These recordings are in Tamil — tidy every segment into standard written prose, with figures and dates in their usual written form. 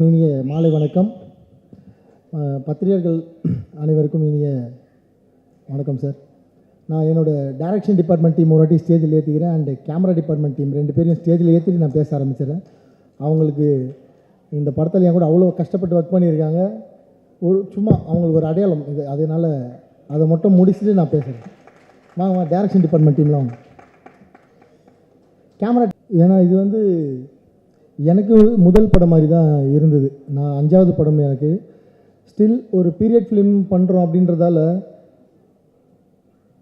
இனிய மாலை வணக்கம். பத்திரிகையாளர்கள் அனைவருக்கும் இனிய வணக்கம் சார். நான் என்னோடய டைரக்ஷன் டிபார்ட்மெண்ட் டீம் ஒரு வாட்டி ஸ்டேஜில் ஏற்றிக்கிறேன். அண்டு கேமரா டிபார்ட்மெண்ட் டீம் 2 பேரையும் ஸ்டேஜில் ஏற்றிட்டு நான் பேச ஆரம்பிச்சிடுறேன். அவங்களுக்கு இந்த படத்தில் என் கூட அவ்வளோ கஷ்டப்பட்டு ஒர்க் பண்ணியிருக்காங்க. சும்மா அவங்களுக்கு ஒரு அடையாளம் இது, அதனால் அதை மட்டும் முடிச்சுட்டு நான் பேசுகிறேன். வாங்க டைரக்ஷன் டிபார்ட்மெண்ட் டீம்லாம் வாங்க. கேமரா, ஏன்னா இது எனக்கு முதல் படம் மாதிரி தான் இருந்தது. நான் 5வது படம் எனக்கு. ஸ்டில் ஒரு பீரியட் ஃபிலிம் பண்ணுறோம் அப்படின்றதால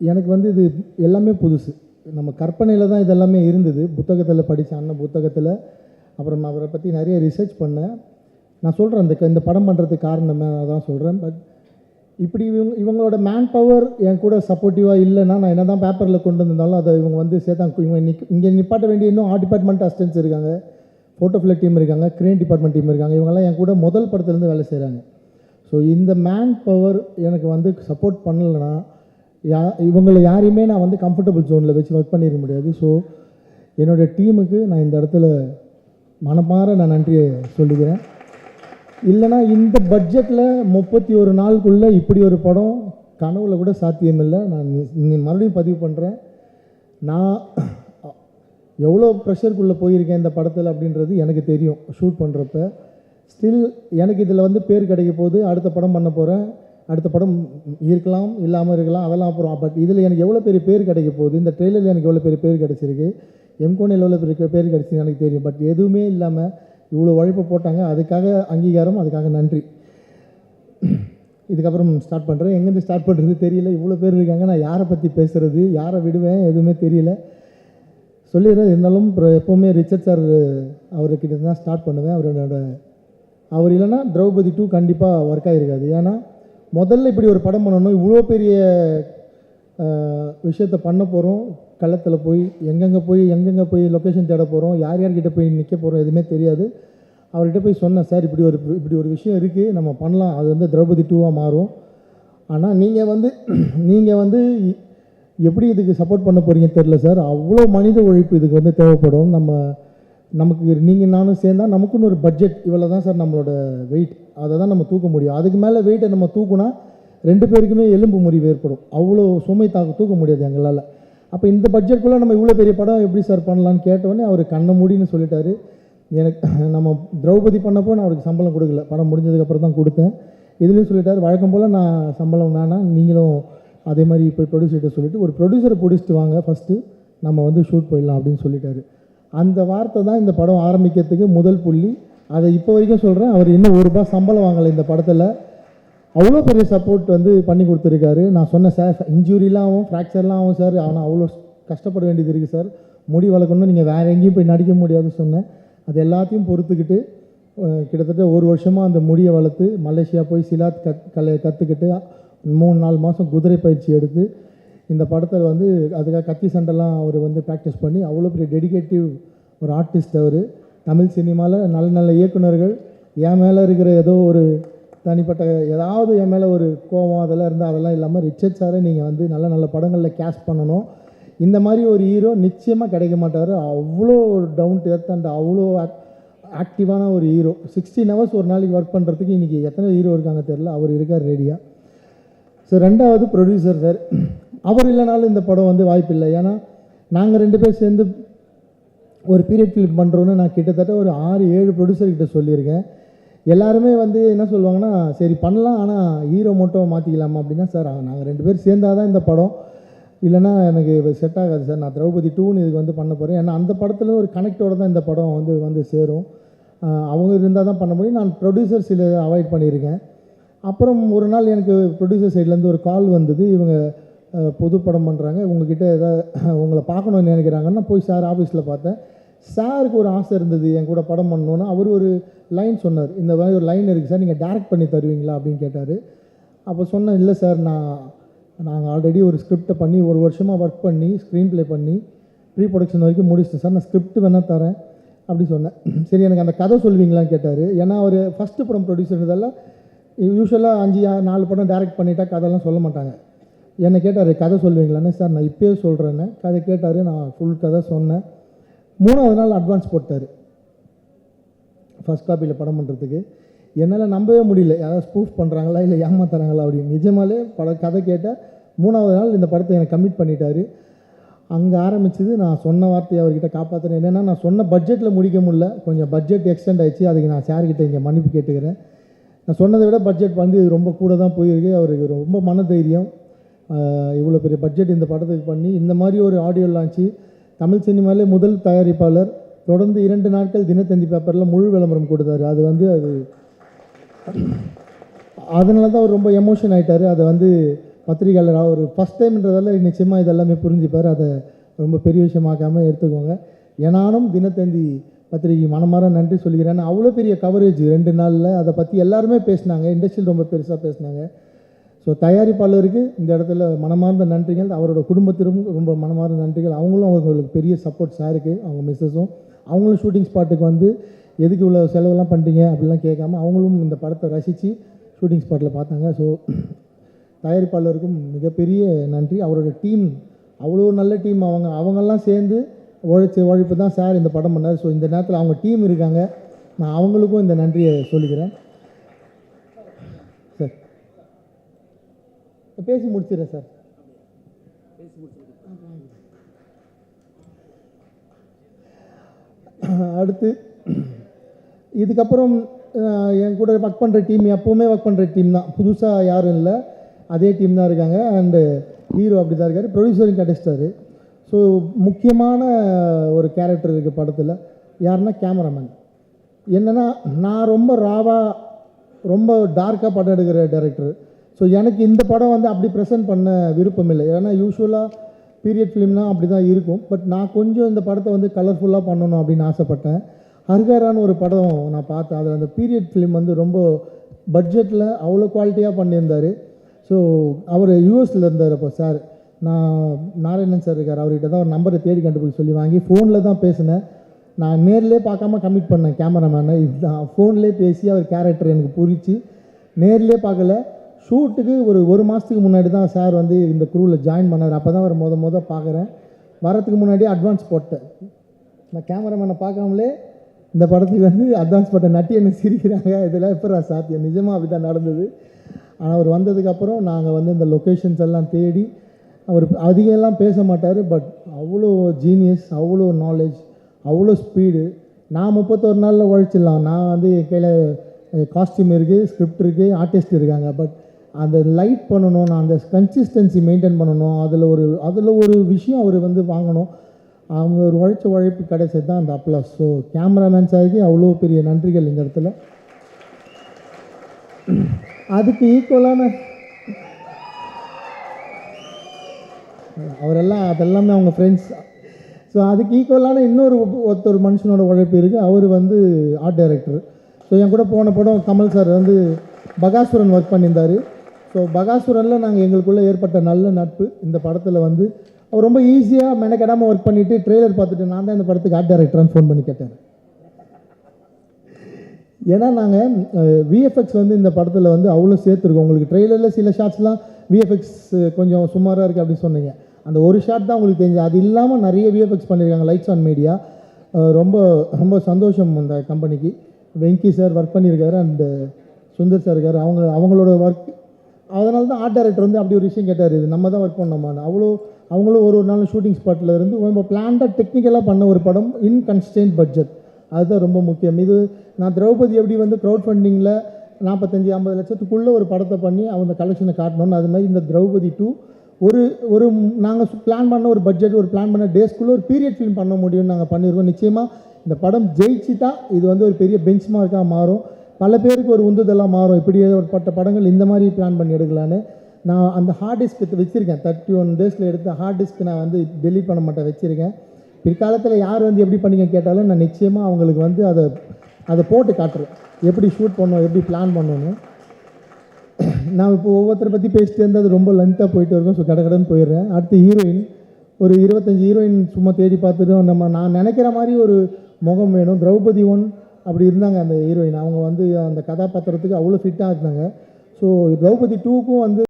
எனக்கு இது எல்லாமே புதுசு. நம்ம கற்பனையில் தான் இதெல்லாமே இருந்தது. புத்தகத்தில் படித்த அண்ணன் புத்தகத்தில், அப்புறம் அவரை பற்றி நிறைய ரிசர்ச் பண்ணேன். நான் சொல்கிறேன் இந்த படம் பண்ணுறதுக்கு காரணமே அதான் சொல்கிறேன். பட் இப்படி இவங்களோட மேன் பவர் என் கூட சப்போர்ட்டிவாக இல்லைன்னா நான் என்ன தான் பேப்பரில் கொண்டு வந்திருந்தாலும் அதை இவங்க சேர்த்தாங்க. இங்கே நிப்பாட்ட வேண்டிய இன்னும் ஆர்ட் டிபார்ட்மெண்ட் அசிஸ்டன்ஸ் இருக்காங்க, ஃபோட்டோ ஃபில் டீம் இருக்காங்க, கிரேன் டிபார்ட்மெண்ட் டீம் இருக்காங்க. இவங்கெல்லாம் என் கூட முதல் படத்துலேருந்து வேலை செய்கிறாங்க. ஸோ இந்த மேன் பவர் எனக்கு சப்போர்ட் பண்ணலைன்னா இவங்களை யாரையுமே நான் கம்ஃபர்டபுள் ஜோனில் வச்சு ஒர்க் பண்ணிட முடியாது. ஸோ என்னோடய டீமுக்கு நான் இந்த இடத்துல மனமாற நான் நன்றியை சொல்லிக்கிறேன். இல்லைனா இந்த பட்ஜெட்டில் 31 நாளுக்குள்ளே இப்படி ஒரு படம் கனவுல கூட சாத்தியமில்லை. நான் மறுபடியும் பதிவு பண்ணுறேன். நான் எவ்வளோ ப்ரெஷருக்குள்ளே போயிருக்கேன் இந்த படத்தில் அப்படின்றது எனக்கு தெரியும். ஷூட் பண்ணுறப்ப ஸ்டில் எனக்கு இதில் பேர் கிடைக்க போகுது. அடுத்த படம் பண்ண போகிறேன். அடுத்த படம் இருக்கலாம், இல்லாமல் இருக்கலாம், அதெல்லாம் அப்புறம். பட் இதில் எனக்கு எவ்வளோ பெரிய பேர் கிடைக்க போகுது, இந்த ட்ரெயிலரில் எனக்கு எவ்வளோ பெரிய பேர் கிடச்சிருக்கு, எம்கோனில் எவ்வளோ பெரிய பேர் கிடச்சிருக்கு எனக்கு தெரியும். பட் எதுவுமே இல்லாமல் இவ்வளோ உழைப்பு போட்டாங்க. அதுக்காக அங்கீகாரம், அதுக்காக நன்றி. இதுக்கப்புறம் ஸ்டார்ட் பண்ணுறேன். எங்கேருந்து ஸ்டார்ட் பண்ணுறது தெரியல. இவ்வளோ பேர் இருக்காங்க, நான் யாரை பற்றி பேசுகிறது, யாரை விடுவேன், எதுவுமே தெரியல. சொல்லிடுறேன். இருந்தாலும் எப்போவுமே ரிச்சர்ட் சார் அவர்கிட்ட தான் ஸ்டார்ட் பண்ணுவேன். அவர் இல்லைன்னா திரௌபதி 2 கண்டிப்பாக ஒர்க் ஆகிருக்காது. ஏன்னா முதல்ல இப்படி ஒரு படம் பண்ணணும், இவ்வளோ பெரிய விஷயத்தை பண்ண போகிறோம். களத்தில் போய் எங்கெங்கே போய் லொக்கேஷன் தேட போகிறோம், யார்கிட்ட போய் நிற்க போகிறோம், எதுவுமே தெரியாது. அவர்கிட்ட போய் சொன்னேன், சார் இப்படி ஒரு விஷயம் இருக்குது, நம்ம பண்ணலாம், அது திரௌபதி 2வாக மாறும். ஆனால் நீங்கள் எப்படி இதுக்கு சப்போர்ட் பண்ண போகிறீங்க தெரில சார். அவ்வளோ மனித உழைப்பு இதுக்கு தேவைப்படும். நமக்கு நீங்கள் நானும் சேர்ந்தால் நமக்குன்னு ஒரு பட்ஜெட் இவ்வளோ தான் சார் நம்மளோட வெயிட், அதை தான் நம்ம தூக்க முடியும். அதுக்கு மேலே வெயிட்டை நம்ம தூக்குனா 2 பேருக்குமே எலும்பு முறிவு ஏற்படும். அவ்வளோ சுமை தூக்க முடியாது எங்களால். அப்போ இந்த பட்ஜெட்டுக்குள்ளே நம்ம இவ்வளோ பெரிய படம் எப்படி சார் பண்ணலான்னு கேட்டோடனே அவர் கண்ணை மூடின்னு சொல்லிட்டாரு. எனக்கு நம்ம திரௌபதி பண்ணப்போ நான் அவருக்கு சம்பளம் கொடுக்கல, படம் முடிஞ்சதுக்கப்புறம் தான் கொடுத்தேன். இதுலேயும் சொல்லிட்டார், வழக்கம் போல் நான் சம்பளம் வேணாம், நீங்களும் அதே மாதிரி போய் ப்ரொடியூசர்கிட்ட சொல்லிவிட்டு ஒரு ப்ரொடியூசரை பிடிச்சிட்டு வாங்க, ஃபஸ்ட்டு நம்ம ஷூட் போயிடலாம் அப்படின்னு சொல்லிட்டாரு. அந்த வார்த்தை தான் இந்த படம் ஆரம்பிக்கிறதுக்கு முதல் புள்ளி. அதை இப்போ வரைக்கும் சொல்கிறேன். அவர் இன்னும் ₹1 சம்பளம் வாங்கலை இந்த படத்தில். அவ்வளோ பெரிய சப்போர்ட் பண்ணி கொடுத்துருக்காரு. நான் சொன்னேன், சார் இன்ஜூரிலாம் ஆகும், ஃப்ராக்சர்லாம் ஆகும் சார், ஆனால் அவ்வளோ கஷ்டப்பட வேண்டியது இருக்குது சார், முடி வளர்க்கணும், நீங்கள் வேறு எங்கேயும் போய் நடிக்க முடியாதுன்னு சொன்னேன். அது எல்லாத்தையும் பொறுத்துக்கிட்டு கிட்டத்தட்ட 1 வருஷமாக அந்த முடியை வளர்த்து மலேசியா போய் சிலாத் கலையை கற்றுக்கிட்டு 3-4 மாதம் குதிரை பயிற்சி எடுத்து இந்த படத்தில் அதுக்காக கத்தி சண்டைலாம் அவர் ப்ராக்டிஸ் பண்ணி அவ்வளோ பெரிய டெடிகேட்டிவ் ஒரு ஆர்டிஸ்ட் அவர். தமிழ் சினிமாவில் நல்ல நல்ல இயக்குநர்கள் என் மேலே இருக்கிற ஏதோ ஒரு தனிப்பட்ட ஏதாவது என் மேலே ஒரு கோபம் அதெல்லாம் இருந்தால் அதெல்லாம் இல்லாமல் ரிச்சர்ட் சாரை நீங்கள் நல்ல நல்ல படங்களில் கேஸ்ட் பண்ணணும். இந்த மாதிரி ஒரு ஹீரோ நிச்சயமாக கிடைக்க மாட்டார். அவ்வளோ டவுன் டு எர்த் அண்ட் அவ்வளோ ஆக்டிவான ஒரு ஹீரோ. 16 hours ஒரு நாளைக்கு ஒர்க் பண்ணுறதுக்கு இன்றைக்கி எத்தனை ஹீரோ இருக்காங்க தெரில, அவர் இருக்கார் ரெடியாக. ஸோ 2வது ப்ரொடியூசர் சார். அவர் இல்லைனாலும் இந்த படம் வாய்ப்பு இல்லை. ஏன்னா நாங்கள் 2 பேர் சேர்ந்து ஒரு பீரியட் ஃபிலிம் பண்ணுறோன்னு நான் கிட்டத்தட்ட ஒரு 6-7 ப்ரொடியூசர்கிட்ட சொல்லியிருக்கேன். எல்லாருமே என்ன சொல்லுவாங்கன்னா, சரி பண்ணலாம், ஆனால் ஹீரோ மட்டும் மாற்றிக்கலாமா அப்படின்னா, சார் நாங்கள் 2 பேர் சேர்ந்தால் தான் இந்த படம், இல்லைனா எனக்கு செட் ஆகாது சார், நான் திரௌபதி 2ன்னு இதுக்கு பண்ண போகிறேன். ஏன்னா அந்த படத்தில் ஒரு கனெக்டோடு தான் இந்த படம் சேரும். அவங்க இருந்தால் தான் பண்ண முடியும். நான் ப்ரொடியூசர் சில அவாய்ட் பண்ணியிருக்கேன். அப்புறம் ஒரு நாள் எனக்கு ப்ரொடியூசர் சைட்லேருந்து ஒரு கால் வந்தது, இவங்க புது படம் பண்ணுறாங்க, உங்ககிட்ட ஏதாவது உங்களை பார்க்கணுன்னு நினைக்கிறாங்கன்னா போய் சார் ஆஃபீஸில் பார்த்தேன். சாருக்கு ஒரு ஆசை இருந்தது என் கூட படம் பண்ணணுன்னு. அவர் ஒரு லைன் சொன்னார், இந்த மாதிரி ஒரு லைன் இருக்குது சார், நீங்கள் டேரக்ட் பண்ணி தருவீங்களா அப்படின்னு கேட்டார். அப்போ சொன்னேன், இல்லை சார், நாங்கள் ஆல்ரெடி ஒரு ஸ்கிரிப்டை பண்ணி 1 வருஷமாக ஒர்க் பண்ணி ஸ்க்ரீன் ப்ளே பண்ணி ப்ரீ ப்ரொடக்ஷன் வரைக்கும் முடிச்சிட்டேன் சார், நான் ஸ்கிரிப்ட் வேணால் தரேன் அப்படி சொன்னேன். சரி எனக்கு அந்த கதை சொல்வீங்களான்னு கேட்டார். ஏன்னா அவர் ஃபஸ்ட்டு படம் ப்ரொடியூசர்ன்றதால யூஸ்வலாக 4 படம் டேரக்ட் பண்ணிட்டா கதைலாம் சொல்ல மாட்டாங்க. என்னை கேட்டார், கதை சொல்வீங்களான்னு. சார் நான் இப்போயே சொல்கிறேன்னு கதை கேட்டார். நான் ஃபுல் கதை சொன்னேன். 3வது நாள் அட்வான்ஸ் போட்டார். ஃபஸ்ட் காப்பியில் படம் பண்ணுறதுக்கு. என்னால் நம்பவே முடியல, யாராவது ஸ்பூஃப் பண்ணுறாங்களா இல்லை ஏமாத்துறாங்களா அப்படின்னு. நிஜமாலே கதை கேட்டால் 3வது நாள் இந்த படத்தை எனக்கு கமிட் பண்ணிட்டாரு. அங்கே ஆரம்பிச்சது நான் சொன்ன வார்த்தையை அவர்கிட்ட காப்பாற்றுறேன். என்னென்னா, நான் சொன்ன பட்ஜெட்டில் முடிக்க முடியல, கொஞ்சம் பட்ஜெட் எக்ஸ்டெண்ட் ஆகிடுச்சு. அதுக்கு நான் சார்கிட்ட இங்கே மன்னிப்பு கேட்டுக்கிறேன். நான் சொன்னதை விட பட்ஜெட் வந்து ரொம்ப கூட தான் போயிருக்கு. அவருக்கு ரொம்ப மன தைரியம். இவ்வளோ பெரிய பட்ஜெட் இந்த படத்துக்கு பண்ணி இந்த மாதிரி ஒரு ஆடியோ லான்ச்சு, தமிழ் சினிமாவிலே முதல் தயாரிப்பாளர், தொடர்ந்து 2 நாட்கள் தினத்தந்தி பேப்பரில் முழு விளம்பரம் கொடுத்தாரு. அது அதனால தான் அவர் ரொம்ப எமோஷன் ஆகிட்டார். அதை வந்து பத்திரிகையாளர் அவர் ஃபஸ்ட் டைம்ன்றதால நிச்சயமாக இதெல்லாமே புரிஞ்சுப்பார். அதை ரொம்ப பெரிய விஷயமாக்காமல் எடுத்துக்கோங்க. ஏனானும் தினத்தந்தி பத்திரிகை மனமார நன்றி சொல்லிக்கிறேன். அவ்வளோ பெரிய கவரேஜ் 2 நாளில் அதை பற்றி எல்லாருமே பேசினாங்க, இண்டஸ்ட்ரியில் ரொம்ப பெருசாக பேசினாங்க. ஸோ தயாரிப்பாளருக்கு இந்த இடத்துல மனமார்ந்த நன்றிகள், அவரோட குடும்பத்திற்கும் ரொம்ப மனமார்ந்த நன்றிகள். அவங்களுக்கு பெரிய சப்போர்ட் சாருக்கு, அவங்க மிஸ்ஸஸும். அவங்களும் ஷூட்டிங் ஸ்பாட்டுக்கு வந்து எதுக்கு இவ்வளோ செலவெல்லாம் பண்ணுறீங்க அப்படிலாம் கேட்காம அவங்களும் இந்த படத்தை ரசித்து ஷூட்டிங் ஸ்பாட்டில் பார்த்தாங்க. ஸோ தயாரிப்பாளருக்கும் மிகப்பெரிய நன்றி. அவரோட டீம் அவ்வளோ நல்ல டீம். அவங்கெல்லாம் சேர்ந்து உழைப்பு தான் சார் இந்த படம் பண்ணார். ஸோ இந்த நேரத்தில் அவங்க டீம் இருக்காங்க, நான் அவங்களுக்கும் இந்த நன்றியை சொல்லிக்கிறேன். சார் பேசி முடிச்சிடுறேன் சார். அடுத்து இதுக்கப்புறம் என் கூட ஒர்க் பண்ணுற டீம் எப்போவுமே ஒர்க் பண்ணுற டீம் தான், புதுசாக யாரும் இல்லை, அதே டீம் தான் இருக்காங்க. அண்டு ஹீரோ அப்படி தான் இருக்கார், ப்ரொடியூசரும் கிடச்சிட்டாரு. ஸோ முக்கியமான ஒரு கேரக்டர் இருக்குது படத்தில். யாருன்னா கேமராமேன். என்னென்னா, நான் ரொம்ப ராவாக ரொம்ப டார்க்காக படம் எடுக்கிற டைரக்டர். ஸோ எனக்கு இந்த படம் வந்து அப்படி ப்ரெசென்ட் பண்ண விருப்பம் இல்லை. ஏன்னா யூஸ்வலாக பீரியட் ஃபிலிம்னால் அப்படி தான் இருக்கும். பட் நான் கொஞ்சம் இந்த படத்தை வந்து கலர்ஃபுல்லாக பண்ணணும் அப்படின்னு ஆசைப்பட்டேன். ஹர்கரான்னு ஒரு படம் நான் பார்த்தேன். அதில் அந்த பீரியட் ஃபிலிம் வந்து ரொம்ப பட்ஜெட்டில் அவ்வளோ குவாலிட்டியாக பண்ணியிருந்தார். ஸோ அவர் யூஎஸில் இருந்தார். அப்போ சார், நான் நாராயணன் சார் இருக்கார், அவர்கிட்ட தான் ஒரு நம்பரை தேடி கண்டுபிடிச்சி சொல்லி வாங்கி ஃபோனில் தான் பேசினேன். நான் நேர்லேயே பார்க்காம கமிட் பண்ணேன் கேமராமேனை. இதுதான் ஃபோன்லேயே பேசி அவர் கேரக்டர் எனக்கு புரிச்சு, நேர்லேயே பார்க்கல. ஷூட்டுக்கு ஒரு மாதத்துக்கு முன்னாடி தான் சார் வந்து இந்த குரூவில் ஜாயின் பண்ணார். அப்போ தான் அவர் முத பார்க்குறேன். வரத்துக்கு முன்னாடியே அட்வான்ஸ் போட்டேன். நான் கேமராமேனை பார்க்காமலே இந்த படத்துக்கு வந்து அட்வான்ஸ் போட்டேன். நட்டி என்ன சிரிக்கிறாங்க, இதெல்லாம் எப்போ சாத்தியம்? நிஜமாக அப்படி தான் நடந்தது. ஆனால் அவர் வந்ததுக்கப்புறம் நாங்கள் வந்து இந்த லொக்கேஷன்ஸ் எல்லாம் தேடி, அவர் அதிகம்லாம் பேச மாட்டார், பட் அவ்வளோ ஜீனியஸ், அவ்வளோ நாலேஜ், அவ்வளோ ஸ்பீடு. நான் 31 நாளில் உழைச்சிடலாம். நான் வந்து என் கையில் காஸ்டியூம் இருக்குது, ஸ்கிரிப்ட் இருக்குது, ஆர்டிஸ்ட் இருக்காங்க. பட் அந்த லைட் பண்ணணும், நான் அந்த கன்சிஸ்டன்சி மெயின்டைன் பண்ணணும், அதில் ஒரு விஷயம் அவர் வந்து வாங்கணும். அவங்க ஒரு உழைப்பு கிடைச்சது தான் அந்த அப்ளாஸ். ஸோ கேமராமேன் சாருக்கு அவ்வளோ பெரிய நன்றிகள் இந்த இடத்துல. அதுக்கு ஈக்குவலான அதெல்லாமே அவங்க ஃப்ரெண்ட்ஸ். ஸோ அதுக்கு ஈக்குவலான ஒருத்தர் மனுஷனோட உழைப்பு இருக்குது. அவர் வந்து ஆர்ட் டைரக்டர். ஸோ என் கூட போன படம் கமல் சார் வந்து பகாசுரன் ஒர்க் பண்ணியிருந்தார். ஸோ பகாசுரனில் எங்களுக்குள்ளே ஏற்பட்ட நல்ல நட்பு. இந்த படத்தில் வந்து அவர் ரொம்ப ஈஸியாக மெனக்கெடாமல் ஒர்க் பண்ணிவிட்டு ட்ரெய்லர் பார்த்துட்டு நான் தான் இந்த படத்துக்கு ஆர்ட் டைரக்டரான்னு ஃபோன் பண்ணி கேட்டேன். ஏன்னா நாங்கள் விஎஃப்எக்ஸ் வந்து இந்த படத்தில் வந்து அவ்வளோ சேர்த்துருக்கோம். உங்களுக்கு ட்ரெய்லரில் சில ஷாட்ஸ்லாம் விஎஃப்எக்ஸ் கொஞ்சம் சுமாராக இருக்குது அப்படின்னு சொன்னீங்க. அந்த ஒரு ஷாட் தான் உங்களுக்கு தெரிஞ்சு. அது இல்லாமல் நிறைய விஎஃப்எக்ஸ் பண்ணியிருக்காங்க லைட்ஸ் ஆன் மீடியா. ரொம்ப ரொம்ப சந்தோஷம் அந்த கம்பெனிக்கு. வெங்கி சார் ஒர்க் பண்ணியிருக்காரு, அண்டு சுந்தர் சார் இருக்கார், அவங்களோட ஒர்க். அதனால தான் ஆர்ட் டைரக்டர் வந்து அப்படி ஒரு விஷயம் கேட்டார், இது நம்ம தான் ஒர்க் பண்ணோமான்னு. அவங்களும் ஒரு நாள் ஷூட்டிங் ஸ்பாட்டில் இருந்து ரொம்ப பிளான்டாக டெக்னிக்கலாக பண்ண ஒரு படம், இன்கன்ஸ்டன்ட் பட்ஜெட். அதுதான் ரொம்ப முக்கியம். இது நான் திரௌபதி எப்படி வந்து க்ரௌட் ஃபண்டிங்கில் 45-50 லட்சத்துக்குள்ளே ஒரு படத்தை பண்ணி அவங்க கலெக்ஷனை காட்டணும்னு, அது மாதிரி இந்த திரௌபதி 2 ஒரு நாங்கள் பிளான் பண்ண ஒரு பட்ஜெட், ஒரு பிளான் பண்ண டேஸ்க்குள்ளே ஒரு பீரியட் ஃபிலிம் பண்ண முடியும்னு நாங்கள் பண்ணியிருக்கோம். நிச்சயமாக இந்த படம் ஜெயிச்சிட்டா இது வந்து ஒரு பெரிய பெஞ்ச் மார்க்காக மாறும். பல பேருக்கு ஒரு உந்துதலாக மாறும். இப்படி ஒரு படங்கள் இந்த மாதிரி பிளான் பண்ணி எடுக்கலான்னு. நான் அந்த ஹார்ட் டிஸ்க் வச்சுருக்கேன். 31 டேஸில் எடுத்த ஹார்ட் டிஸ்க் நான் வந்து டெலீட் பண்ண மாட்டேன், வச்சுருக்கேன். பிற்காலத்தில் யார் வந்து எப்படி பண்ணிங்க கேட்டாலும் நான் நிச்சயமாக அவங்களுக்கு வந்து அதை போட்டு காட்டுறேன், எப்படி ஷூட் பண்ணணும், எப்படி பிளான் பண்ணணும்னு. நான் இப்போ ஒவ்வொருத்தரை பற்றி பேசிட்டு இருந்தால் அது ரொம்ப லென்த்தாக போயிட்டு இருக்கும். ஸோ கடன்னு போயிடுறேன். அடுத்து ஹீரோயின், ஒரு 25 ஹீரோயின் சும்மா தேடி பார்த்துட்டு நான் நினைக்கிற மாதிரி ஒரு முகம் வேணும். திரௌபதி 1 அப்படி இருந்தாங்க அந்த ஹீரோயின். அவங்க வந்து அந்த கதாபாத்திரத்துக்கு அவ்வளோ ஃபிட்டாக இருந்தாங்க. ஸோ திரௌபதி 2க்கும் வந்து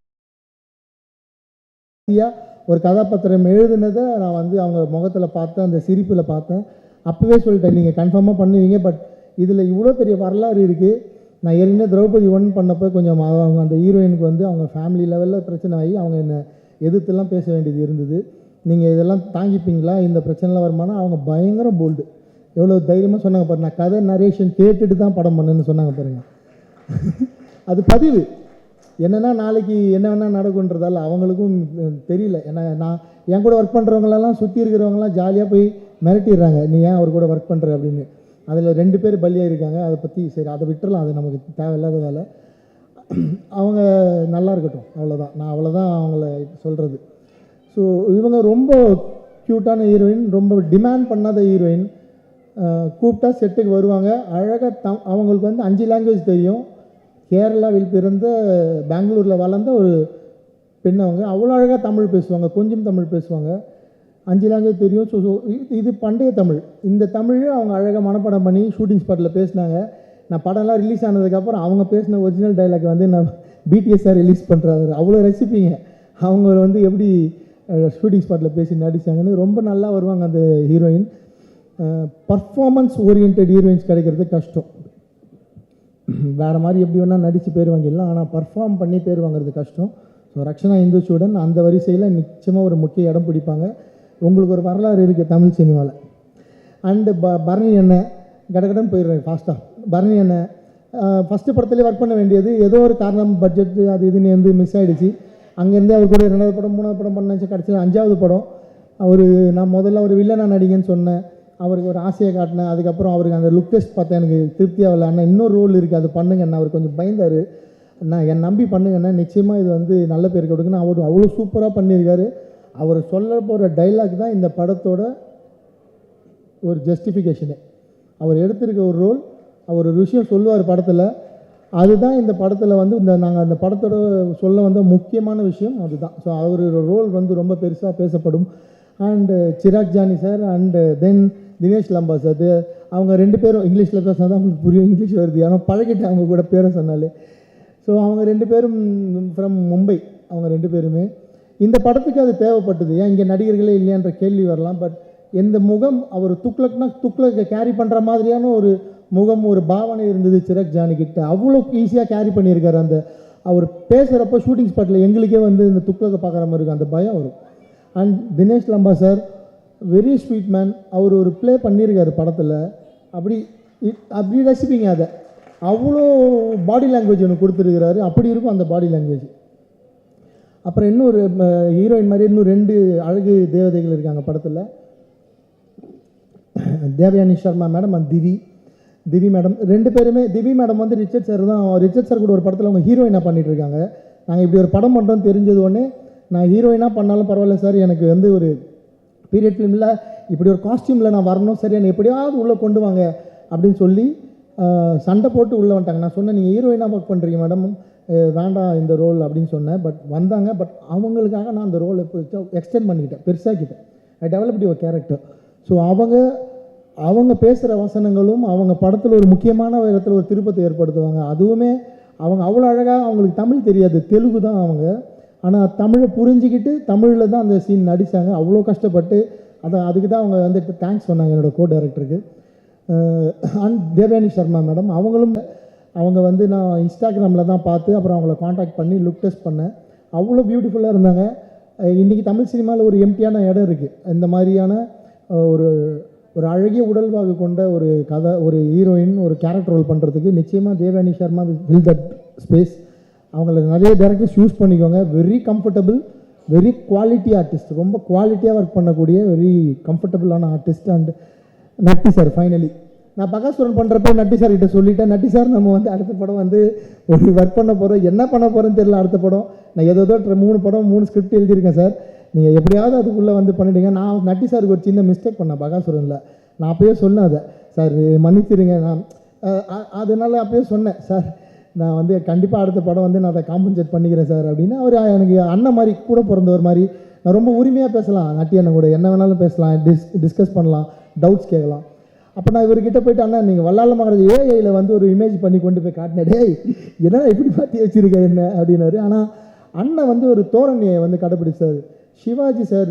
ஒரு கதாபாத்திரம் எழுதுனதை நான் வந்து அவங்க முகத்தில் பார்த்தேன், அந்த சிரிப்பில் பார்த்தேன். அப்போவே சொல்லிட்டேன், நீங்கள் கன்ஃபார்மாக பண்ணுவீங்க, பட் இதில் இவ்வளோ பெரிய வரலாறு இருக்குது. நான் ஏற்கனவே திரௌபதி 1 பண்ணப்போ கொஞ்சம் அவங்க அந்த ஹீரோயினுக்கு வந்து அவங்க ஃபேமிலி லெவலில் பிரச்சனை ஆகி அவங்க என்னை எதிர்த்துலாம் பேச வேண்டியது இருந்தது. நீங்கள் இதெல்லாம் தாங்கிப்பீங்களா, இந்த பிரச்சனைலாம் வருமானா? அவங்க பயங்கர போல்டு, எவ்வளோ தைரியமாக சொன்னாங்க பாரு. நான் கதை நரேஷன் கேட்டுட்டு தான் படம் பண்ணுன்னு சொன்னாங்க பாருங்க. அது பதிவு என்னென்னா நாளைக்கு என்ன வேணால் நடக்குன்றதால அவங்களுக்கும் தெரியல. ஏன்னா நான் என் கூட ஒர்க் பண்ணுறவங்களெல்லாம் சுற்றி இருக்கிறவங்களாம் ஜாலியாக போய் மிரட்டிடுறாங்க, நீ ஏன் அவர் கூட ஒர்க் பண்ணுற அப்படின்னு. அதில் 2 பேர் பலியாக இருக்காங்க. அதை பற்றி சரி அதை விட்டுறலாம், அது நமக்கு தேவையில்லாத வேலை. அவங்க நல்லா இருக்கட்டும், அவ்வளோதான். நான் அவ்வளோதான் அவங்கள சொல்கிறது. ஸோ இவங்க ரொம்ப க்யூட்டான ஹீரோயின், ரொம்ப டிமாண்ட் பண்ணாத ஹீரோயின். கூப்பிட்டா செட்டுக்கு வருவாங்க. அழகாக அவங்களுக்கு வந்து 5 லாங்குவேஜ் தெரியும். கேரளாவில் பிறந்த பெங்களூரில் வளர்ந்த ஒரு பெண். அவங்க அவ்வளோ அழகாக தமிழ் பேசுவாங்க, கொஞ்சம் தமிழ் பேசுவாங்க, 5 லாங்குவேஜ் தெரியும். ஸோ இது பண்டைய தமிழ். இந்த தமிழ் அவங்க அழகாக மனப்பாடம் பண்ணி ஷூட்டிங் ஸ்பாட்டில் பேசினாங்க. நான் படம்லாம் ரிலீஸ் ஆனதுக்கப்புறம் அவங்க பேசின ஒரிஜினல் டைலாக் வந்து நான் பிடிஎஸ்ஆர் ரிலீஸ் பண்ணுறாரு. அவ்வளோ ரசிப்பீங்க அவங்க வந்து எப்படி ஷூட்டிங் ஸ்பாட்டில் பேசி நடித்தாங்கன்னு. ரொம்ப நல்லா வருவாங்க அந்த ஹீரோயின். பர்ஃபார்மன்ஸ் ஓரியன்ட் ஹீரோயின்ஸ் கிடைக்கிறது கஷ்டம். வேறு மாதிரி எப்படி வேணால் நடித்து பேர் வாங்கிடலாம், ஆனால் பர்ஃபார்ம் பண்ணி பேர் வாங்குறது கஷ்டம். ஸோ ரக்ஷனா இந்துச்சூடன் அந்த வரிசையில் நிச்சயமாக ஒரு முக்கிய இடம் பிடிப்பாங்க. உங்களுக்கு ஒரு வரலாறு இருக்குது தமிழ் சினிமாவில். அண்டு பரணி அண்ணன் கடகடன் போயிடுறேன் ஃபாஸ்ட்டாக. பரணி அண்ணன் ஃபஸ்ட்டு படத்துலேயே ஒர்க் பண்ண வேண்டியது ஏதோ ஒரு காரணம், பட்ஜெட்டு அது இதுன்னு வந்து மிஸ் ஆகிடுச்சு. அங்கேருந்து அவர் கூட 2வது படம் 3வது படம் பண்ணாச்சு. கடைசியில் 5வது படம் நான் முதல்ல ஒரு வில்லனாக நடிகன்னு சொன்னேன், அவருக்கு ஒரு ஆசையை காட்டினேன். அதுக்கப்புறம் அவருக்கு அந்த லுக் டெஸ்ட் பார்த்தேன், எனக்கு திருப்தியாகல. அண்ணா இன்னொரு ரோல் இருக்குது, அது பண்ணுங்கண்ணா. அவர் கொஞ்சம் பயந்தார். அண்ணா என் நம்பி பண்ணுங்கண்ணா, நிச்சயமாக இது வந்து நல்ல பேர் கொடுக்குன்னு. அவர் அவ்வளோ சூப்பராக பண்ணியிருக்காரு. அவர் சொல்ல போகிற டைலாக் தான் இந்த படத்தோட ஒரு ஜஸ்டிஃபிகேஷனு. அவர் எடுத்திருக்க ஒரு ரோல், அவர் ஒரு விஷயம் சொல்லுவார் படத்தில், அதுதான் இந்த படத்தில் வந்து நாங்கள் அந்த படத்தோட சொல்ல வந்த முக்கியமான விஷயம் அதுதான். ஸோ அவர் ரோல் வந்து ரொம்ப பெருசாக பேசப்படும். And Chirag Jani sir and then Dinesh Lamba sir, அவங்க 2 பேரும் இங்கிலீஷில் பேசினா தான் உங்களுக்கு புரியும், இங்கிலீஷ் வருது, ஆனால் பழகிட்டேன் அவங்க கூட பேரை சொன்னாலே. ஸோ அவங்க 2 பேரும் ஃப்ரம் மும்பை, அவங்க 2 பேருமே. இந்த படத்துக்கு அது தேவைப்பட்டது. ஏன் இங்கே நடிகர்களே இல்லையான்ற கேள்வி வரலாம். பட் எந்த முகம் அவர் துக்ளக்கை கேரி பண்ணுற மாதிரியான ஒரு முகம், ஒரு பாவனை இருந்தது சிராக் ஜானிக்கிட்ட. அவ்வளோ ஈஸியாக கேரி பண்ணியிருக்காரு. அந்த அவர் பேசுகிறப்போ ஷூட்டிங் ஸ்பாட்டில் எங்களுக்கே வந்து இந்த துக்ளக்கை பார்க்குற மாதிரி இருக்கும், அந்த பயம் வரும். And Dinesh Lamba sir very sweet man. அவர் ஒரு ப்ளே பண்ணியிருக்காரு படத்தில், அப்படி ரசிப்பீங்க அதை. அவ்வளோ பாடி லாங்குவேஜ் ஒன்று கொடுத்துருக்கிறாரு, அப்படி இருக்கும் அந்த பாடி லாங்குவேஜ். அப்புறம் இன்னொரு ஹீரோயின் மாதிரி இன்னும் 2 அழகு தேவதைகள் இருக்காங்க படத்தில். Devayani Sharma madam and Divi madam 2 பேருமே. திவி மேடம் வந்து ரிச்சர்ட் சார் கூட ஒரு படத்தில் அவங்க ஹீரோயினாக பண்ணிகிட்டு இருக்காங்க. நாங்கள் இப்படி ஒரு படம் பண்ணுறோன்னு தெரிஞ்சது உடனே, நான் ஹீரோயினாக பண்ணாலும் பரவாயில்ல சார், எனக்கு வந்து ஒரு பீரியட் ஃபிலிமில் இப்படி ஒரு காஸ்டியூமில் நான் வரணும், சரி என்னை எப்படியாவது உள்ளே கொண்டு வாங்க அப்படின்னு சொல்லி சண்டை போட்டு உள்ளே வந்துட்டாங்க. நான் சொன்னேன், நீங்கள் ஹீரோயினாக ஒர்க் பண்ணுறீங்க மேடம், வேண்டாம் இந்த ரோல் அப்படின்னு சொன்னேன். பட் வந்தாங்க. பட் அவங்களுக்காக நான் அந்த ரோலை எக்ஸ்டெண்ட் பண்ணிக்கிட்டேன், பெருசாக்கிட்டேன். ஐ டெவலப்டு ஒரு கேரக்டர். ஸோ அவங்க பேசுகிற வசனங்களும் அவங்க படத்தில் ஒரு முக்கியமான இடத்துல ஒரு திருப்பத்தை ஏற்படுத்துவாங்க. அதுவுமே அவங்க அவ்வளோ அழகாக, அவங்களுக்கு தமிழ் தெரியாது, தெலுங்கு தான் அவங்க, ஆனால் தமிழை புரிஞ்சிக்கிட்டு தமிழில் தான் அந்த சீன் நடித்தாங்க. அவ்வளோ கஷ்டப்பட்டு அதுக்கு தான் அவங்க வந்துட்டு தேங்க்ஸ் சொன்னாங்க என்னோடய கோ டைரக்டருக்கு. அண்ட் தேவயானி சர்மா மேடம் அவங்க வந்து நான் இன்ஸ்டாகிராமில் தான் பார்த்து அப்புறம் அவங்கள காண்டாக்ட் பண்ணி லுக் டெஸ்ட் பண்ணேன். அவ்வளோ பியூட்டிஃபுல்லாக இருந்தாங்க. இன்றைக்கி தமிழ் சினிமாவில் ஒரு எம்டியான இடம் இருக்குது. இந்த மாதிரியான ஒரு அழகிய உடல்வாகு கொண்ட ஒரு கதை, ஒரு ஹீரோயின் ஒரு கேரக்டர் ரோல் பண்ணுறதுக்கு நிச்சயமாக Devayani Sharma will that space. அவங்கள நிறைய டேரக்டர்ஸ் யூஸ் பண்ணிக்கோங்க. Very comfortable, very quality artist, ரொம்ப குவாலிட்டியாக ஒர்க் பண்ணக்கூடிய வெரி கம்ஃபர்டபுளான ஆர்டிஸ்ட். அண்ட் நட்டி சார் ஃபைனலி நான் பகாசுரன் பண்ணுறப்ப நட்டி சார் கிட்ட சொல்லிட்டேன், நட்டி சார் நம்ம வந்து அடுத்த படம் வந்து ஒரு ஒர்க் பண்ண போகிறோம், என்ன பண்ண போகிறேன்னு தெரியல. அடுத்த படம் நான் ஏதோ 3 படம் 3 ஸ்கிரிப்ட் எழுதியிருக்கேன் சார், நீங்கள் எப்படியாவது அதுக்குள்ளே வந்து பண்ணிவிடுங்க. நான் நட்டி சாருக்கு ஒரு சின்ன மிஸ்டேக் பண்ணேன் பகாசுரனில். நான் அப்போயே சொன்னேன், அதை சார் மன்னிச்சிருங்க. நான் அதனால் அப்போயே சொன்னேன், சார் நான் வந்து கண்டிப்பாக அடுத்த படம் வந்து நான் அதை காம்பன்சேட் பண்ணிக்கிறேன் சார் அப்படின்னு. அவர் எனக்கு அண்ணன் மாதிரி, கூட பிறந்தவர் மாதிரி. நான் ரொம்ப உரிமையாக பேசலாம், நட்டி அண்ணன் கூட என்ன வேணாலும் பேசலாம், டிஸ்கஸ் பண்ணலாம், டவுட்ஸ் கேட்கலாம். அப்போ நான் இவர்கிட்ட போய்ட்டு, அண்ணா நீங்கள் வல்லால மகாராஜ் ஏஐயில் வந்து ஒரு இமேஜ் பண்ணி கொண்டு போய் காட்டினேன், டேய் என்ன இப்படி மாற்றி வச்சுருக்கேன் என்ன அப்படின்னாரு. ஆனால் அண்ணன் வந்து ஒரு தோரணையை வந்து கடைப்பிடிச்சார். சிவாஜி சார்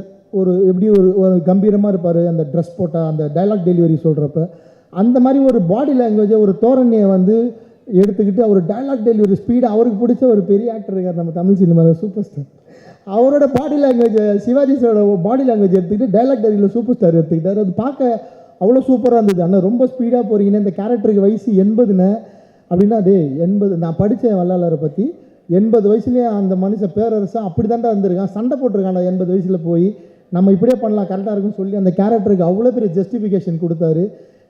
எப்படி ஒரு கம்பீரமாக இருப்பார், அந்த ட்ரெஸ் போட்டால் அந்த டைலாக் டெலிவரி சொல்கிறப்ப அந்த மாதிரி ஒரு பாடி லாங்குவேஜை ஒரு தோரணையை வந்து எடுத்துக்கிட்டு அவர் டயலாக் டெலிவரி ஸ்பீடு அவருக்கு பிடிச்ச ஒரு பெரிய ஆக்டர் இருக்கார் நம்ம தமிழ் சினிமாவில் சூப்பர் ஸ்டார். அவரோட பாடி லாங்குவேஜ் சிவாஜி சாரோட பாடி லாங்குவேஜ் எடுத்துக்கிட்டு டயலாக் டெலிவரியில் சூப்பர் ஸ்டார் எடுத்துக்கிட்டார். அது பார்க்க அவ்வளோ சூப்பராக இருந்தது. ஆனால் ரொம்ப ஸ்பீடாக போகிறீங்கன்னா இந்த கேரக்டருக்கு வயசு 80ன்னு அப்படின்னா 80 நான் படித்தேன் வல்லாளரை பற்றி 80 வயசுலேயே அந்த மனுஷன் பேரரசன் அப்படி தாண்டா இருந்திருக்கான், சண்டை போட்டிருக்காண்டா 80 வயசில் போய் நம்ம இப்படியே பண்ணலாம் கரெக்டாக இருக்குன்னு சொல்லி அந்த கேரக்டருக்கு அவ்வளோ பெரிய ஜஸ்டிஃபிகேஷன் கொடுத்தாரு.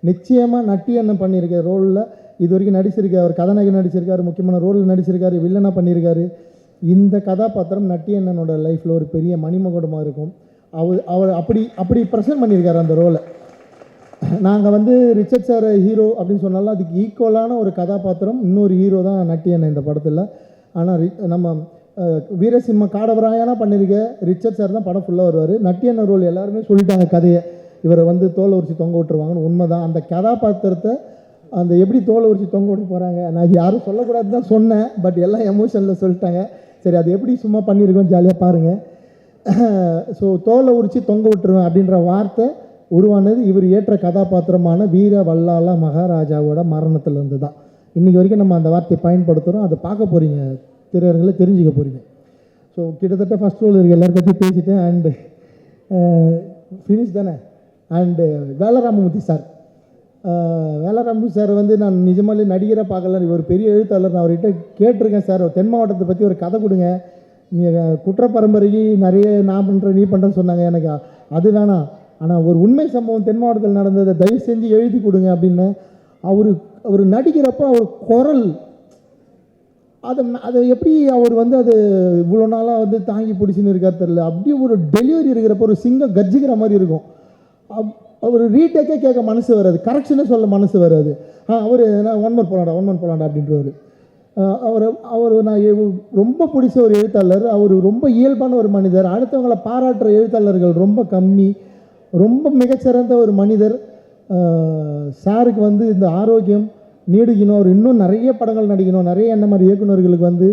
நிச்சயமாக நட்டி அண்ணன் பண்ணியிருக்க ரோலில் இது வரைக்கும் நடிச்சிருக்காரு, அவர் கதாநாயகன் நடிச்சிருக்காரு, முக்கியமான ரோலில் நடிச்சிருக்காரு, வில்லனாக பண்ணியிருக்காரு. இந்த கதாபாத்திரம் நட்டி அண்ணனோட லைஃப்பில் ஒரு பெரிய மணிமகுடமாக இருக்கும். அவர் அப்படி ப்ரெசென்ட் பண்ணியிருக்காரு அந்த ரோலை. நாங்கள் வந்து ரிச்சர்ட் சார் ஹீரோ அப்படின்னு சொன்னாலும் அதுக்கு ஈக்குவலான ஒரு கதாபாத்திரம் இன்னொரு ஹீரோ தான் நட்டி அண்ணன் இந்த படத்தில். ஆனால் நம்ம வீரசிம்ம காடவராயனா பண்ணியிருக்க ரிச்சர்ட் சார் தான் படம் ஃபுல்லாக வருவார். நட்டி அண்ணன் ரோல் எல்லாருமே சொல்லிட்டாங்க கதையை, இவரை வந்து தோலை உரிச்சு தொங்க விட்டுருவாங்கன்னு. உண்மை தான். அந்த கதாபாத்திரத்தை அந்த எப்படி தோலை உரிச்சு தொங்க விட்டு போகிறாங்க நான் யாரும் சொல்லக்கூடாது தான் சொன்னேன், பட் எல்லாம் எமோஷனில் சொல்லிட்டாங்க. சரி அது எப்படி சும்மா பண்ணியிருக்கோம் ஜாலியாக பாருங்கள். ஸோ தோலை உரிச்சு தொங்க விட்டுருவேன் அப்படின்ற வார்த்தை உருவானது இவர் ஏற்ற கதாபாத்திரமான வீர வல்லாள மகாராஜாவோட மரணத்திலேருந்து தான். இன்றைக்கி வரைக்கும் நம்ம அந்த வார்த்தையை பயன்படுத்துகிறோம். அதை பார்க்க போகிறீங்க, திரையரங்களை தெரிஞ்சுக்க போகிறீங்க. ஸோ கிட்டத்தட்ட ஃபஸ்ட் ரோல் இருக்க எல்லாரும் பற்றி பேசிட்டேன். அண்டு ஃபினிஷ் தானே. And Vela Ramamoorthy sir, Vela Ramamoorthy sir வந்து நான் நிஜமாலே நடிகராக பார்க்கல, இவர் பெரிய எழுத்தாளர். நான் அவர்கிட்ட கேட்டிருக்கேன், சார் தென் மாவட்டத்தை பற்றி ஒரு கதை கொடுங்க, குற்ற பரம்பரைக்கு நிறைய நான் பண்ணுறேன் நீ பண்ணுறேன்னு சொன்னாங்க. எனக்கு அது வேணாம், ஆனால் ஒரு உண்மை சம்பவம் தென் மாவட்டத்தில் நடந்ததை தயவு செஞ்சு எழுதி கொடுங்க அப்படின்னு. அவர் நடிக்கிறப்ப அவர் குரல் அதை எப்படி அவர் வந்து அது இவ்வளோ நாளாக வந்து தாங்கி பிடிச்சின்னு இருக்கார் தெரியல. அப்படியே ஒரு டெலிவரி இருக்கிறப்ப ஒரு சிங்கம் கர்ஜிக்கிற மாதிரி இருக்கும். அவர் ரீடேக்கே கேட்க மனசு வராது, கரெக்ஷனே சொல்ல மனசு வராது. அவர் ஒன் மந்த் போலாண்டா அப்படின்றவர். அவர் நான் ரொம்ப பிடிச்ச ஒரு எழுத்தாளர். அவர் ரொம்ப இயல்பான ஒரு மனிதர். அடுத்தவங்களை பாராட்டுற எழுத்தாளர்கள் ரொம்ப கம்மி. ரொம்ப மிகச்சிறந்த ஒரு மனிதர். சாருக்கு வந்து இந்த ஆரோக்கியம் நீடிக்கணும், அவர் இன்னும் நிறைய படங்கள் நடிக்கணும். நிறைய என்ன மாதிரி இயக்குநர்களுக்கு வந்து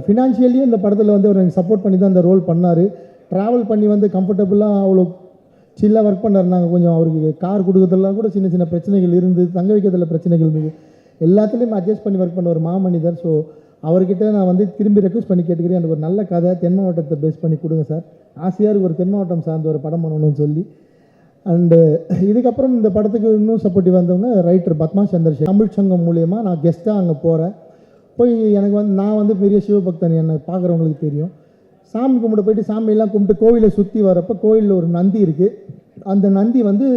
ஃபினான்ஷியலியும் இந்த படத்தில் வந்து அவர் எனக்கு சப்போர்ட் பண்ணி தான் இந்த ரோல் பண்ணார். ட்ராவல் பண்ணி வந்து கம்ஃபர்டபுளாக அவ்வளோ சில்லாக ஒர்க் பண்ணார். நாங்கள் கொஞ்சம் அவருக்கு கார் கொடுக்கறதுலாம் கூட சின்ன சின்ன பிரச்சனைகள் இருந்தது, தங்க வைக்கிறதுல பிரச்சனைகள் இருந்தது. எல்லாத்துலேயும் அட்ஜஸ்ட் பண்ணி ஒர்க் பண்ண ஒரு மாமனிதர். ஸோ அவர்கிட்ட நான் வந்து திரும்பி ரெக்வஸ்ட் பண்ணி கேட்டுக்கிறேன், எனக்கு ஒரு நல்ல கதை தென் மாவட்டத்தை பேஸ் பண்ணி கொடுங்க சார். ஆசையாக இருக்கு ஒரு தென் மாவட்டம் சார்ந்த ஒரு படம் பண்ணணும்னு சொல்லி. அண்டு இதுக்கப்புறம் இந்த படத்துக்கு இன்னும் சப்போர்ட்டிவ் வந்தவங்க ரைட்டர் பத்மா சந்திரசேகர். தமிழ் சங்கம் மூலியமாக நான் கெஸ்ட்டாக அங்கே போகிறேன். போய் எனக்கு வந்து நான் வந்து பெரிய சிவபக்தன், என்னை பார்க்குறவங்களுக்கு தெரியும். சாமி கும்பிட போயிட்டு சாமியெல்லாம் கும்பிட்டு கோவிலை சுற்றி வரப்போ கோவிலில் ஒரு நந்தி இருக்குது. அந்த நந்தி வந்து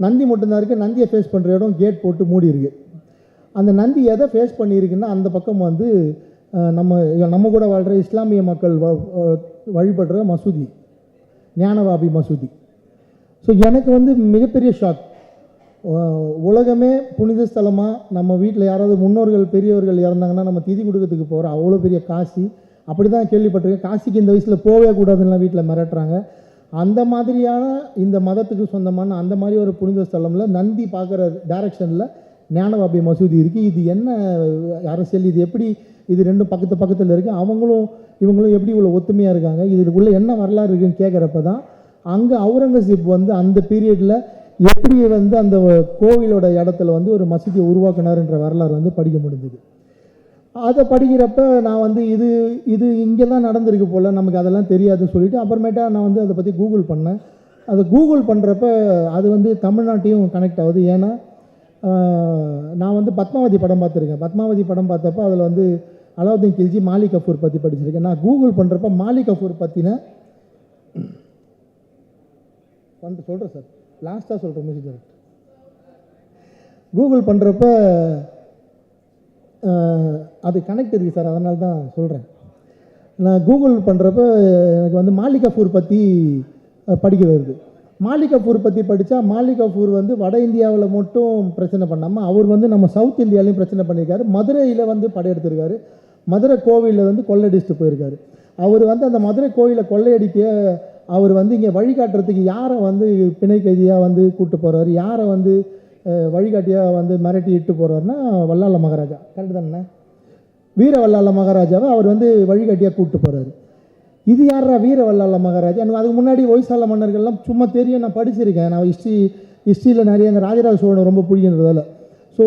நந்தி மட்டும்தான் இருக்குது. நந்தியை ஃபேஸ் பண்ணுற இடம் கேட் போட்டு மூடி இருக்குது. அந்த நந்தி எதை ஃபேஸ் பண்ணியிருக்குன்னா அந்த பக்கம் வந்து நம்ம கூட வாழ்கிற இஸ்லாமிய மக்கள் வழிபடுற மசூதி, ஞானவாபி மசூதி. ஸோ எனக்கு வந்து மிகப்பெரிய ஷாக். உலகமே புனித ஸ்தலமாக நம்ம வீட்டில் யாராவது முன்னோர்கள் பெரியவர்கள் இறந்தாங்கன்னா நம்ம திதி கொடுக்கறதுக்கு போகிறோம். அவ்வளோ பெரிய காசி, அப்படி தான் கேள்விப்பட்டிருக்கேன். காசிக்கு இந்த வயசில் போகவே கூடாதுன்னா வீட்டில் மிரட்டுறாங்க. அந்த மாதிரியான இந்த மதத்துக்கு சொந்தமான அந்த மாதிரி ஒரு புனித ஸ்தலமில் நந்தி பார்க்குற டைரக்ஷனில் ஞானவாபி மசூதி இருக்குது. இது என்ன அரசியல், இது எப்படி, இது ரெண்டும் பக்கத்தில் இருக்குது, இவங்களும் எப்படி இவ்வளோ ஒத்துமையாக இருக்காங்க, இதுக்குள்ளே என்ன வரலாறு இருக்குன்னு கேட்குறப்ப தான் அங்கே அவுரங்கசீப் வந்து அந்த பீரியடில் எப்படி வந்து அந்த கோவிலோட இடத்துல வந்து ஒரு மசூதியை உருவாக்கினார்ன்ற வரலாறு வந்து படிக்க முடிஞ்சுது. அதை படிக்கிறப்ப நான் வந்து இது இங்கே தான் நடந்திருக்கு போல், நமக்கு அதெல்லாம் தெரியாதுன்னு சொல்லிவிட்டு அப்புறமேட்டா நான் வந்து அதை பற்றி கூகுள் பண்ணேன். அதை கூகுள் பண்ணுறப்ப அது வந்து தமிழ்நாட்டையும் கனெக்ட் ஆகுது. ஏன்னா நான் வந்து பத்மாவதி படம் பார்த்துருக்கேன். பத்மாவதி படம் பார்த்தப்போ அதில் வந்து அலாவுதீன் கில்ஜி மாலிக் கஃபூர் பற்றி படிச்சிருக்கேன். நான் கூகுள் பண்ணுறப்ப மாலிக் கஃபூர் பற்றின சொல்கிறேன் சார், லாஸ்ட்டாக சொல்கிறேன் மியூசிக் டைரக்டர். கூகுள் பண்ணுறப்ப அது கனெக்ட் இருக்குது சார், அதனால தான் சொல்கிறேன். நான் கூகுள் பண்ணுறப்ப எனக்கு வந்து மாலிக் கஃபூர் பற்றி படிக்க வருது. மாலிக் கஃபூர் பற்றி படித்தா மாலிக் கஃபூர் வந்து வட இந்தியாவில் மட்டும் பிரச்சனை பண்ணாமல் அவர் வந்து நம்ம சவுத் இந்தியாவிலையும் பிரச்சனை பண்ணியிருக்காரு. மதுரையில் வந்து படையெடுத்திருக்காரு. மதுரை கோவிலில் வந்து கொள்ளையடிச்சிட்டு போயிருக்காரு. அவர் வந்து அந்த மதுரை கோவிலை கொள்ளையடிக்க அவர் வந்து இங்கே வழிகாட்டுறதுக்கு யாரை வந்து பிணை கைதியாக வந்து கூப்பிட்டு போகிறாரு, யாரை வந்து வழிகாட்டியாக வந்து மிரட்டி இட்டு போகிறாருன்னா வல்லாள மகாராஜா. கரெக்டு தானே? வீர வல்லாள மகாராஜாவை அவர் வந்து வழிகாட்டியாக கூப்பிட்டு போகிறாரு. இது யாரா வீர வல்லாள மகாராஜா? எனக்கு அதுக்கு முன்னாடி ஒய்சால மன்னர்கள்லாம் சும்மா தெரியும், நான் படிச்சிருக்கேன். நான் ஹிஸ்ட்ரி ஹிஸ்ட்ரியில் நிறைய இந்த ராஜராஜ சோழனை ரொம்ப பிடிக்கின்றதால. ஸோ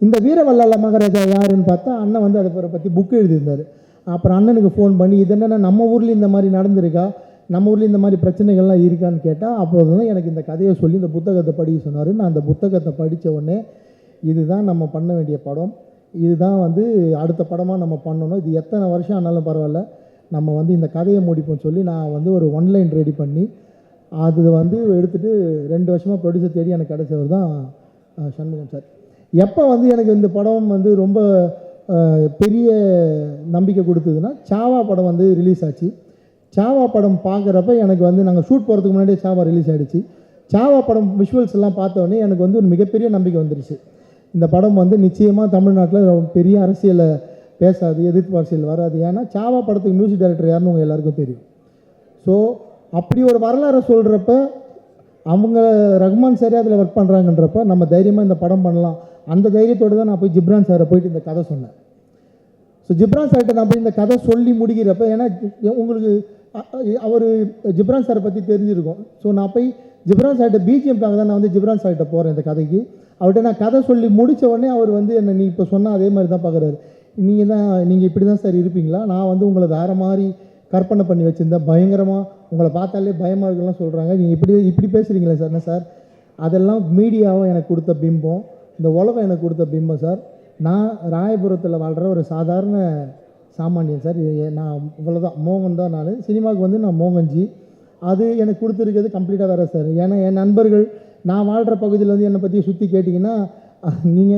இந்த வீரவல்லால மகாராஜா யாருன்னு பார்த்தா அண்ணன் வந்து அதை பற்றி புக்கு எழுதியிருந்தார். அப்புறம் அண்ணனுக்கு ஃபோன் பண்ணி இது என்னென்னா நம்ம ஊரில் இந்த மாதிரி நடந்திருக்கா, நம்ம ஊரில் இந்த மாதிரி பிரச்சனைகள்லாம் இருக்கான்னு கேட்டால் அப்போது தான் எனக்கு இந்த கதையை சொல்லி இந்த புத்தகத்தை படிக்க சொன்னார். நான் அந்த புத்தகத்தை படித்த உடனே இதுதான் நம்ம பண்ண வேண்டிய படம், இதுதான் வந்து அடுத்த படமாக நம்ம பண்ணணும், இது எத்தனை வருஷம் ஆனாலும் பரவாயில்ல, நம்ம வந்து இந்த கதையை முடிப்போம்னு சொல்லி நான் வந்து ஒரு ஒன்லைன் ரெடி பண்ணி அது வந்து எடுத்துகிட்டு 2 வருஷமாக ப்ரொடியூசர் தேடி எனக்கு கிடைச்சவர் தான் சண்முகம் சார். எப்போ வந்து எனக்கு இந்த படம் வந்து ரொம்ப பெரிய நம்பிக்கை கொடுத்ததுன்னா சாவா படம் வந்து ரிலீஸ் ஆச்சு. சாவா படம் பார்க்குறப்ப எனக்கு வந்து நாங்கள் ஷூட் போகிறதுக்கு முன்னாடியே சாவா ரிலீஸ் ஆகிடுச்சு. சாவா படம் விஷுவல்ஸ் எல்லாம் பார்த்தோன்னே எனக்கு வந்து ஒரு மிகப்பெரிய நம்பிக்கை வந்துருச்சு. இந்த படம் வந்து நிச்சயமாக தமிழ்நாட்டில் பெரிய அரசியலை பேசாது, எதிர்ப்பு அரசியல் வராது. ஏன்னா சாவா படத்துக்கு மியூசிக் டைரக்டர் யாருன்னு உங்கள் எல்லாருக்கும் தெரியும். ஸோ அப்படி ஒரு வரலாறை சொல்கிறப்ப அவங்க ரஹ்மான் சாரே அதில் ஒர்க் பண்ணுறாங்கன்றப்ப நம்ம தைரியமாக இந்த படம் பண்ணலாம். அந்த தைரியத்தோடு தான் நான் போய் ஜிப்ரான் சாரை போயிட்டு இந்த கதை சொன்னேன். ஸோ ஜிப்ரான் சார்கிட்ட நான் போய் இந்த கதை சொல்லி முடிக்கிறப்ப, ஏன்னா உங்களுக்கு அவர் ஜிப்ரான் சாரை பற்றி தெரிஞ்சிருக்கும். ஸோ நான் போய் ஜிப்ரான் சார்கிட்ட பிஜிஎம்காக தான் நான் வந்து ஜிப்ரான் சார்கிட்ட போகிறேன் இந்த கதைக்கு. அவர்கிட்ட நான் கதை சொல்லி முடித்த உடனே அவர் வந்து என்னை நீ இப்போ சொன்னால் அதே மாதிரி தான் பார்க்குறாரு. நீங்கள் இப்படி தான் சார் இருப்பீங்களா, நான் வந்து உங்களை வேறு மாதிரி கற்பனை பண்ணி வச்சுருந்தேன், பயங்கரமாக உங்களை பார்த்தாலே பயமாக இருக்குலாம் சொல்கிறாங்க, நீங்கள் இப்படி பேசுகிறீங்களே சார். என்ன சார், அதெல்லாம் மீடியாவும் எனக்கு கொடுத்த பிம்பம், இந்த உலகம் எனக்கு கொடுத்த பிம்பம் சார். நான் ராயபுரத்தில் வாழ்கிற ஒரு சாதாரண சாமானியன் சார். நான் இவ்வளோதான், மோகன் தான். நான் சினிமாவுக்கு வந்து நான் மோகன்ஜி. அது எனக்கு கொடுத்துருக்கிறது கம்ப்ளீட்டாக வேறு சார். ஏன்னா என் நண்பர்கள் நான் வாழ்கிற பகுதியில் வந்து என்னை பற்றி சுற்றி கேட்டிங்கன்னா நீங்கள்